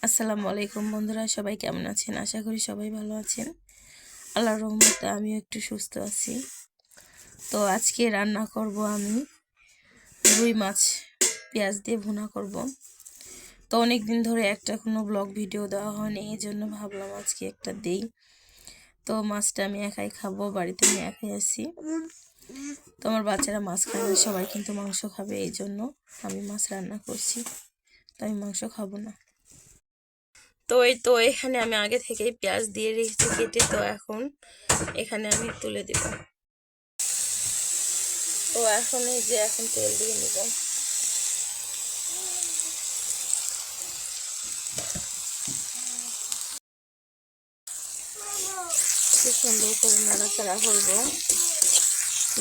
আসসালামু আলাইকুম বন্ধুরা, সবাই কেমন আছেন? আশা করি সবাই ভালো আছেন। আল্লাহর রহমতে আমিও একটু সুস্থ আছি। তো আজকে রান্না করব আমি রুই মাছ পেঁয়াজ দিয়ে ভুনা করব। তো অনেক দিন ধরে একটা কোনো ব্লগ ভিডিও দেওয়া হয়নি, এই জন্য ভাবলাম আজকে একটা দেই। তো মাছটা আমি একাই খাবো, বাড়িতে আমি একাই আছি। তো আমার বাচ্চারা মাছ খায় না, সবাই কিন্তু মাংস খাবে, এই জন্য আমি মাছ রান্না করছি। তো আমি মাংস খাবো না। তো এখানে আমি আগে থেকেই পেঁয়াজ দিয়ে রেখেছি কেটে। তো এখন এখানে আমি তুলে দিব। তো এখন এই যে এখন তেল দিয়ে নিব। খুব সুন্দর করে নাড়াচাড়া করবো।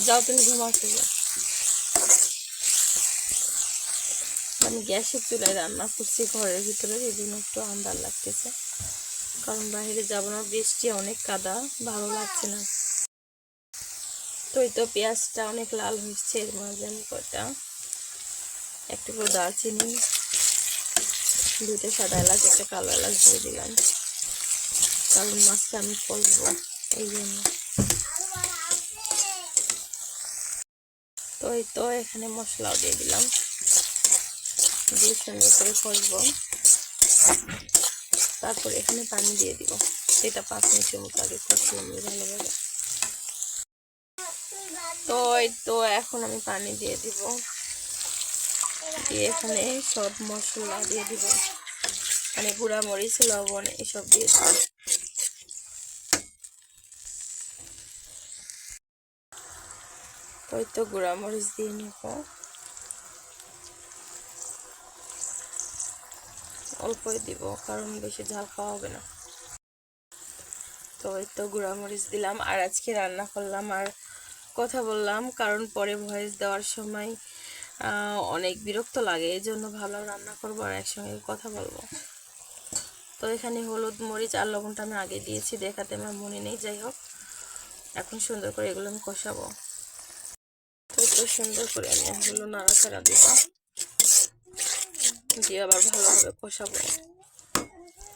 যাও তুমি ঘুমাতে যাও। আমি গ্যাসের চুলায় রান্না করছি ঘরের ভিতরে, এই জন্য একটু আন্দার লাগতেছে, কারণ বাইরে যাবো না, বৃষ্টি অনেক কাদা, ভালো লাগছে না। তো পেঁয়াজটা অনেক লাল হচ্ছে, এর মাঝে আমি কয়টা একটু দারচিনি, দুইটা সাদা এলাচ, একটা কালো এলাচ দিয়ে দিলাম, কারণ মাছটা আমি করবো এই জন্য। তো এখানে মশলাও দিয়ে দিলাম, দিয়ে সুন্দর করে কষবো। তারপর এখানে পানি দিয়ে দিব, এটা 5 মিনিটের মতো আগে কষিয়ে নিই ভালোভাবে। তো এখন আমি পানি দিয়ে দিব, দিয়ে এখানে সব মশলা দিয়ে দিব, মানে গুঁড়া মরিচ, লবণ এসব দিয়ে দিব। তো গুঁড়া মরিচ দিয়ে নিব, অল্পই দিব, কারণ বেশি ঝাল খাওয়া হবে না। তো গুঁড়া মরিচ দিলাম, আর আজকে রান্না করলাম আর কথা বললাম, কারণ পরে ভয়েস দেওয়ার সময় অনেক বিরক্ত লাগে, এই জন্য ভালো রান্না করবো আর একসঙ্গে কথা বলবো। তো এখানে হলুদ, মরিচ আর লবণটা আমি আগে দিয়েছি, দেখাতে আমার মনে নেই, যাই হোক এখন সুন্দর করে এগুলো আমি কষাবো। তো সুন্দর করে আমি এগুলো নাড়াচাড়া দিব, দিয়ে আবার ভালোভাবে কষাবো।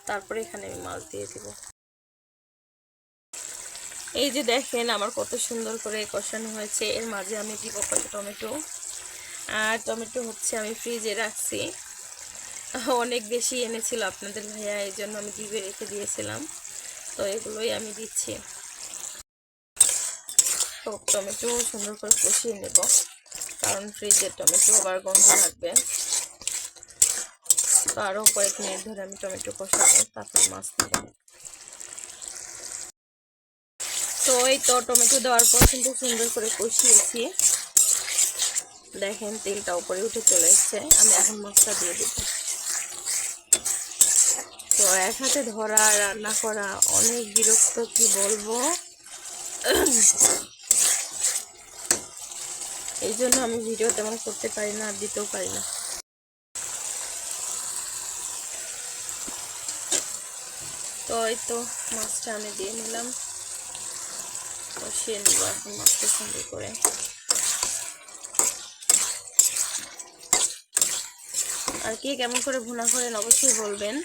তারপরে এখানে আমি মাছ দিয়ে দিব। এই যে দেখেন আমার কত সুন্দর করে কষানো হয়েছে। এর মাঝে আমি দিব কত টমেটো, আর টমেটো হচ্ছে আমি ফ্রিজে রাখছি, অনেক বেশি এনেছিল আপনাদের ভাইয়া, এই জন্য আমি ডিবে রেখে দিয়েছিলাম। তো এগুলোই আমি দিচ্ছি। তো টমেটো সুন্দর করে কষিয়ে নেব, কারণ ফ্রিজের টমেটো আবার গন্ধ লাগবে। তো আরও কয়েক মিনিট ধরে আমি টমেটো কষাবো, তারপর মাছ দেবো। তো টমেটো দেওয়ার পর কিন্তু সুন্দর করে কষিয়েছি, দেখেন তেলটা উপরে উঠে চলে এসছে। আমি এখন মাছটা দিয়ে দেব। তো এক হাতে ধরা রান্না করা অনেক বিরক্ত, কি বলবো। এই জন্য আমি ভিডিও তেমন করতে পারি না, আর দিতেও পারি না। তো মাছটা আমি দিয়ে নিলাম, কষিয়ে নিব এখন মাছটা সুন্দর করে। আর কে কেমন করে ভুনা করেন অবশ্যই বলবেন।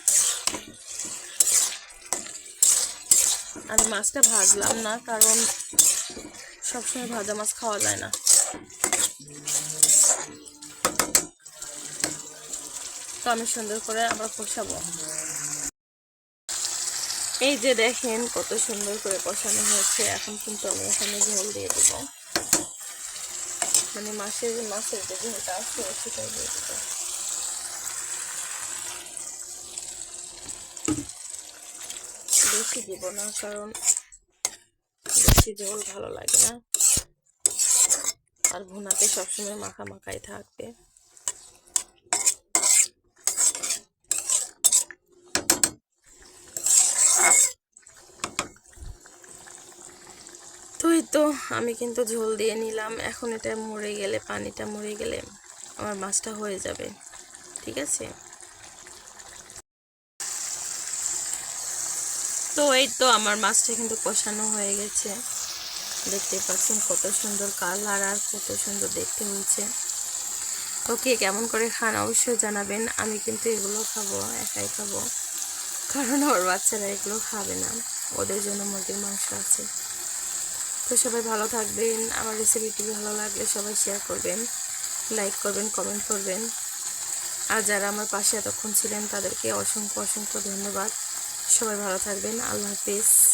আমি মাছটা ভাজলাম না, কারণ সবসময় ভাজা মাছ খাওয়া যায় না। তো আমি সুন্দর করে আবার কষাবো। এই যে দেখেন কত সুন্দর করে কষানো হয়েছে। এখন কিন্তু আমি এখানে ঝোল দিয়ে দেবো, মানে মাছের যে ঝোলটা আছে সেটাই দিয়ে দেবো। বেশি দিব না, কারণ বেশি ঝোল ভালো লাগে না, আর ভুনাতে সবসময় মাখা মাখাই থাকবে। তো আমি কিন্তু ঝোল দিয়ে নিলাম। এখন এটা মরে গেলে, পানিটা মরে গেলে আমার মাছটা হয়ে যাবে, ঠিক আছে। তো আমার মাছটা কিন্তু কষানো হয়ে গেছে, দেখতে পাচ্ছেন কত সুন্দর কালার আর কত সুন্দর দেখতে হয়েছে। ওকে কেমন করে খান অবশ্যই জানাবেন। আমি কিন্তু এগুলো খাবো, একাই খাবো। কারণ আমার বাচ্চারা এগুলো খাবে না, ওদের জন্য মুরগির মাংস আছে। তো সবাই ভালো থাকবেন। আমার রেসিপিটি ভালো লাগলে সবাই শেয়ার করবেন, লাইক করবেন, কমেন্ট করবেন। আর যারা আমার পাশে এতক্ষণ ছিলেন তাদেরকে অসংখ্য অসংখ্য ধন্যবাদ। সবাই ভালো থাকবেন। আল্লাহ হাফিজ।